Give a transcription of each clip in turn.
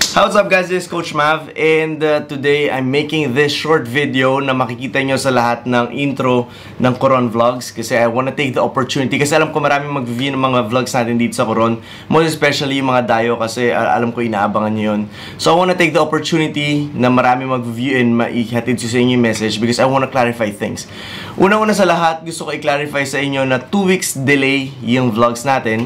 What's up guys, this is Coach Mav and today I'm making this short video na makikita nyo sa lahat ng intro ng Coron Vlogs kasi I wanna take the opportunity kasi alam ko maraming mag-view ng mga vlogs natin dito sa Coron, most especially yung mga dayo kasi alam ko inaabangan nyo yun. So I wanna take the opportunity na maraming mag-view and maihatid sa inyo yung message because I wanna clarify things. Una-una sa lahat, gusto ko i-clarify sa inyo na 2 weeks delay yung vlogs natin.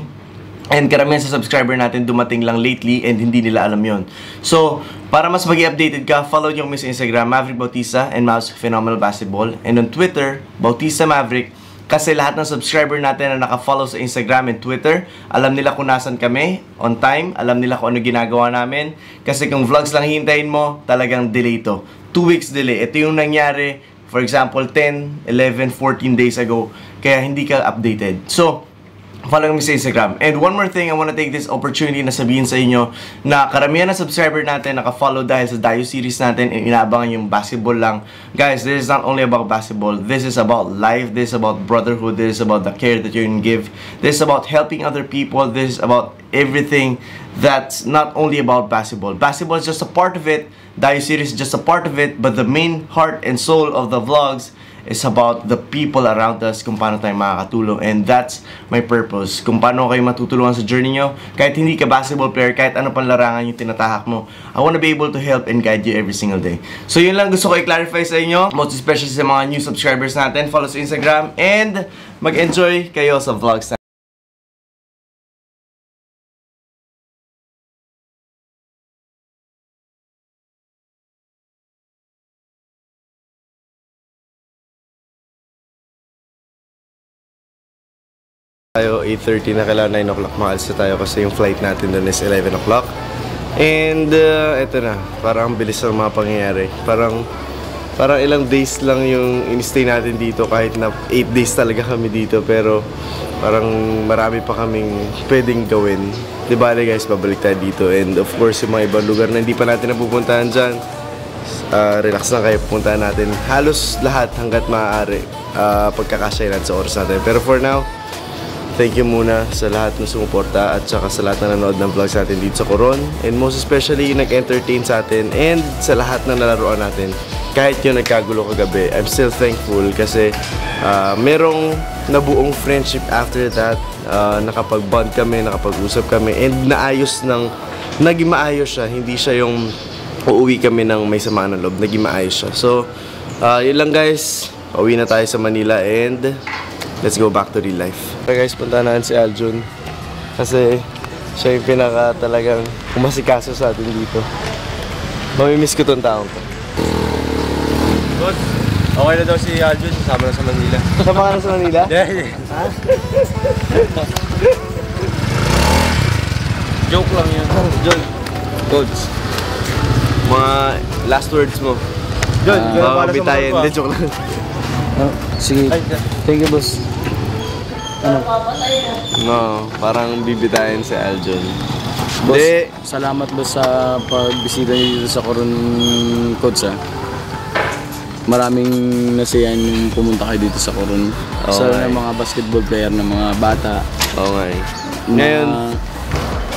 And karamihan sa subscriber natin dumating lang lately and hindi nila alam yon. So, para mas mag-updated ka, follow nyo kami sa Instagram, Maverick Bautista and Mavs Phenomenal Basketball. And on Twitter, Bautista Maverick. Kasi lahat ng subscriber natin na naka-follow sa Instagram and Twitter, alam nila kung nasan kami, on time, alam nila kung ano ginagawa namin. Kasi kung vlogs lang hintayin mo, talagang delay to. 2 weeks delay. Ito yung nangyari, for example, 10, 11, 14 days ago. Kaya hindi ka updated. So, follow kami sa Instagram. And one more thing, I want to take this opportunity na sabihin sa inyo na karamihan na subscriber natin naka-follow dahil sa Dayo series natin and inaabangan yung basketball lang. Guys, this is not only about basketball. This is about life. This is about brotherhood. This is about the care that you can give. This is about helping other people. This is about everything that's not only about basketball. Basketball is just a part of it. Dayo series is just a part of it. But the main heart and soul of the vlogs is about the people around us, kung paano tayo makakatulong. And that's my purpose. Kung paano kayo matutulungan sa journey nyo. Kahit hindi ka basketball player, kahit ano pang larangan yung tinatahak mo, I wanna be able to help and guide you every single day. So yun lang gusto ko i-clarify sa inyo. Most especially sa mga new subscribers natin. Follow sa Instagram and mag-enjoy kayo sa vlogs natin. Tayo 8:30 na, kailangan 9 o'clock maalis na tayo kasi yung flight natin doon is 11 o'clock. And eto na, parang bilis ng mga pangyayari. Parang ilang days lang yung in-stay natin dito kahit na 8 days talaga kami dito, pero parang marami pa kaming pwedeng gawin. Di ba guys, babalik tayo dito. And of course yung mga ibang lugar na hindi pa natin napupuntahan dyan, relax lang kayo, pupuntahan natin halos lahat hanggat maaari, pagkakasya natin sa oras natin. Pero for now, thank you muna sa lahat ng sumuporta at saka sa lahat na nanood ng vlogs natin dito sa Coron. And most especially, nag-entertain sa atin and sa lahat ng nalaruan natin. Kahit yung nagkagulo kagabi, I'm still thankful kasi merong nabuong friendship after that. Nakapag-bond kami, nakapag-usap kami, and naging maayos siya. Hindi siya yung uuwi kami ng may samaan ng loob. Naging maayos siya. So, yun lang guys. Pauwi na tayo sa Manila and let's go back to real life. Okay guys, punta na si Aljun kasi siya yung pinaka talagang umasikaso sa atin dito. Mamimiss ko tong taong to. Good. Okay na daw si Aljun, sasama na sa Manila. Sama ka na sa Manila? Yeah. Ha? Joke lang yun. John, Coach. mga last words mo. John, Baka bitayin. Hindi, joke lang. Sige. Thank you, boss. No, parang bibitayin si Aljun. Boss, Hindi. salamat boss sa pagbisita niyo dito sa Coron, Coach. Maraming nasiyahan nung pumunta kayo dito sa Coron. Sa mga basketball player ng mga bata. Oo nga eh. Ngayon,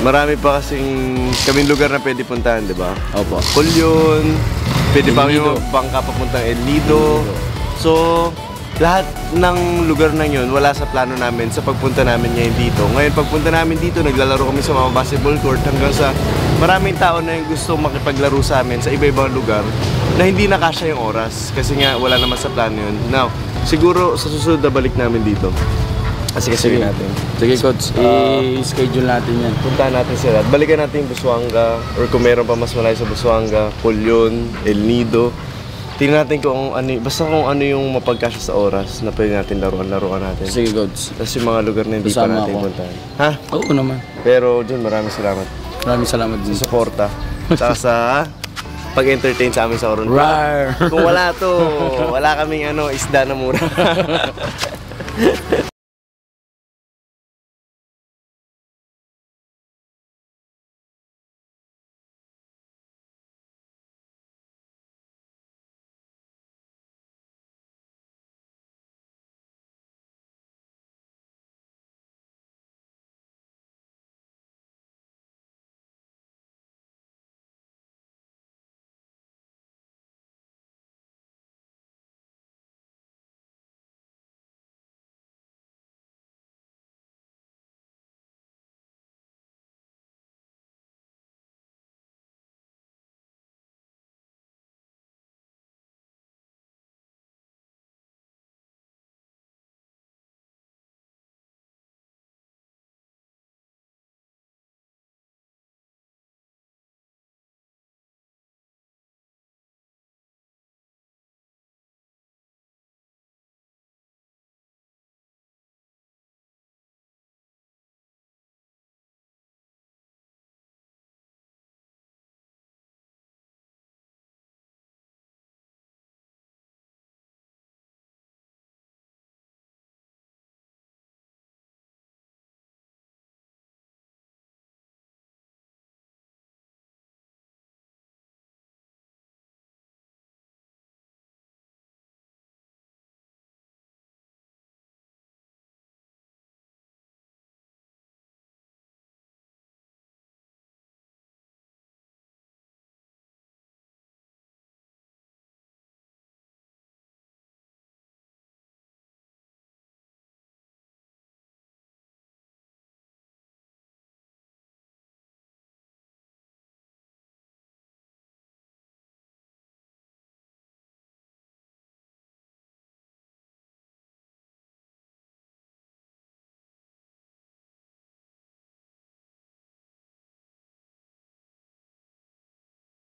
marami pa kasing kaming lugar na pwede puntahan, di ba? Opo. Kulyon, pwede pa El Nido. yung bangka papuntang El Nido. So, lahat ng lugar na yun, wala sa plano namin sa pagpunta namin ngayon dito. Ngayon, pagpunta namin dito, naglalaro kami sa mga basketball court hanggang sa maraming tao na yung gusto makipaglaro sa amin sa iba-ibang lugar na hindi nakasya yung oras kasi nga wala naman sa plano yun. Now, siguro sa susunod na balik namin dito. Kasi natin. Sige, Coach. I-schedule natin yan. Puntahan natin sila. Balikan natin yung Busuanga or kung meron pa mas malayo sa Busuanga, Kulyon, El Nido. Tingnan natin kung ano, basta kung ano yung mapagkasya sa oras na pwede natin laruan natin. Sige, Coach. Tapos yung mga lugar na hindi pa natin puntahan. Ha? Oo naman. Pero John, maraming salamat. Maraming salamat din. Sa suporta. Tsaka sa pag-entertain sa amin sa Coron. Rar! Kung wala to, wala kaming isda na mura.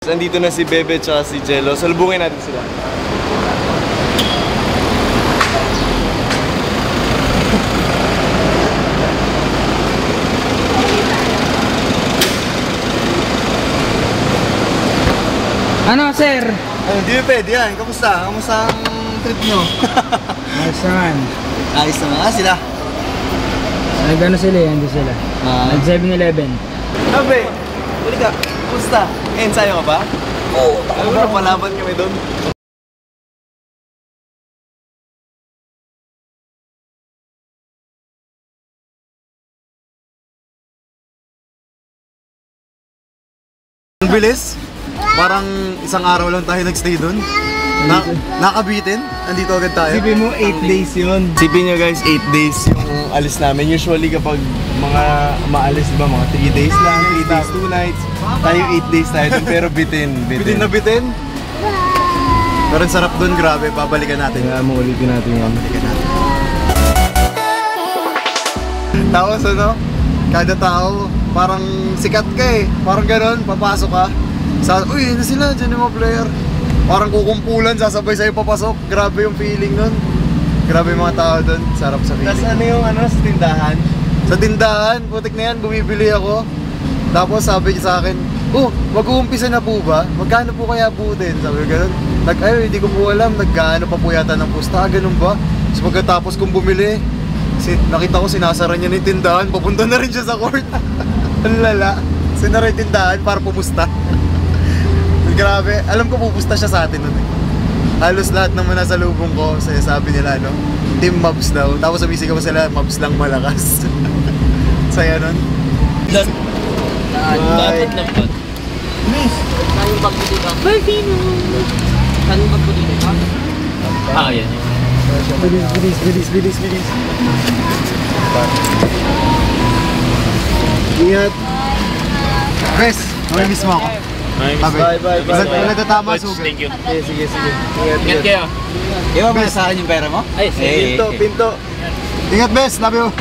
andito na si Bebe at si Jello. Salubungin natin sila. Ano, sir? Hindi pwede yan. Kamusta? Kamusta ang trip nyo? Ayos naman. Ayos naman. Sila? Nag-ano sila yan, hindi sila. Nag-7-Eleven. Abe, huli ka. Kamusta? Ensayo ka ba? Oo. Alam mo na, palaban kami doon. Ang bilis. Parang isang araw lang tayo nagstay doon. Nakabitin. Andito agad tayo. Sipin mo, 8 days yun. Sipin nyo guys, 8 days yung alis namin. Usually kapag mga maalis, diba, mga 3 days lang, 3 days, 2 nights. Tayo 8 days tayo dun, pero bitin. Bitin na bitin. Pero ang sarap doon, grabe. Babalikan natin. Kaya mo ulitin natin yan. Babalikan natin. Tapos ano, kada tao, parang sikat ka eh. Parang gano'n, papasok ka. Uy, yun na sila, dyan yung mga player. Parang kukumpulan, sasabay sa'yo papasok. Grabe yung feeling nun. Grabe yung mga tao doon, sarap sa feeling. Tapos ano yung ano sa tindahan? Sa tindahan, putik na yan, bumibili ako. Tapos sabi niya sa akin, mag-uumpisa na po ba? Magkano po kaya buutin? Sabi ko gano'n. Hindi ko po alam, nagkaano pa po yata ng pusta, ganun ba? So pagkatapos kong bumili, nakita ko sinasara niya ng tindahan, papunta na rin siya sa court. Ang lala, sinara yung tindahan para pumusta. Grabe, alam ko pupusta siya sa atin nun eh. Halos lahat ng mga nasa lubong ko, sabi nila ano, Team Mavs daw. Tapos sabisigaw ko sila, Mavs lang malakas. Saya nun. Dapat lang ba? Miss! Saan yung bag mo dito? Balfino! Saan yung bag mo dito? Yan. Bilis. Ingat. Bes, mamimiss mo ako. Bye. Wala tatama sugat. Thank you. Sige. Ingat kayo. Iba ba sa akin yung pera mo? Ay, sige. Pinto. Ingat, Bes. Love you.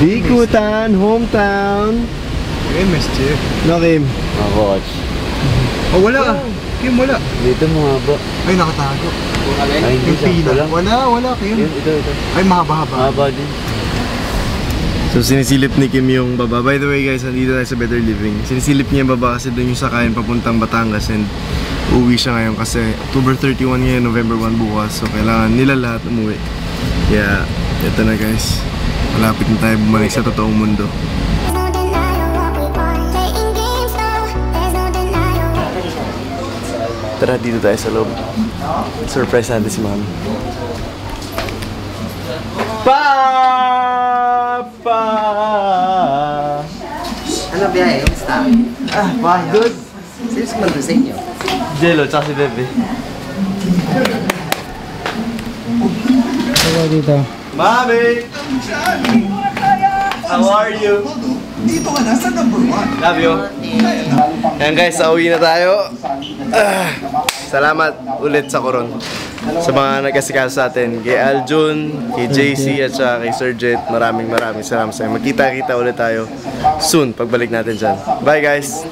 Bikutan, hometown. Miss Chief. No, Kim. Coach. Oh, wala ka. Kim, wala. Dito mga ba? Ay, nakatago. Ay, hindi Yung pila. lang. Wala, Kim. Ito. Ay, mahaba-haba. Haba din. So sinisilip ni Kim yung baba. By the way guys, nandito tayo sa Better Living. Sinisilip niya yung baba kasi doon yung sakayan papuntang Batangas and uuwi siya ngayon kasi October 31 ngayon, November 1 bukas. So kailangan nila lahat umuwi. Kaya ito na guys. Malapit na tayo bumalik sa totoong mundo. Tara, dito tayo sa loob. Surprise natin si Mami. Papa! Ano biyahe? Kamusta? Good. Sino sumunod sa inyo? Jello, tsaka si Bebe. Ito dito. Mami! How are you? Dito ka na sa number 1. Love you. Ayan guys, pauwi na tayo. Salamat ulit sa Coron. Sa mga nag-asikaso sa atin. Kay Aljun, kay JC at saka kay Sir Jet. Maraming salamat sa inyo. Magkita-kita ulit tayo soon pagbalik natin dyan. Bye guys!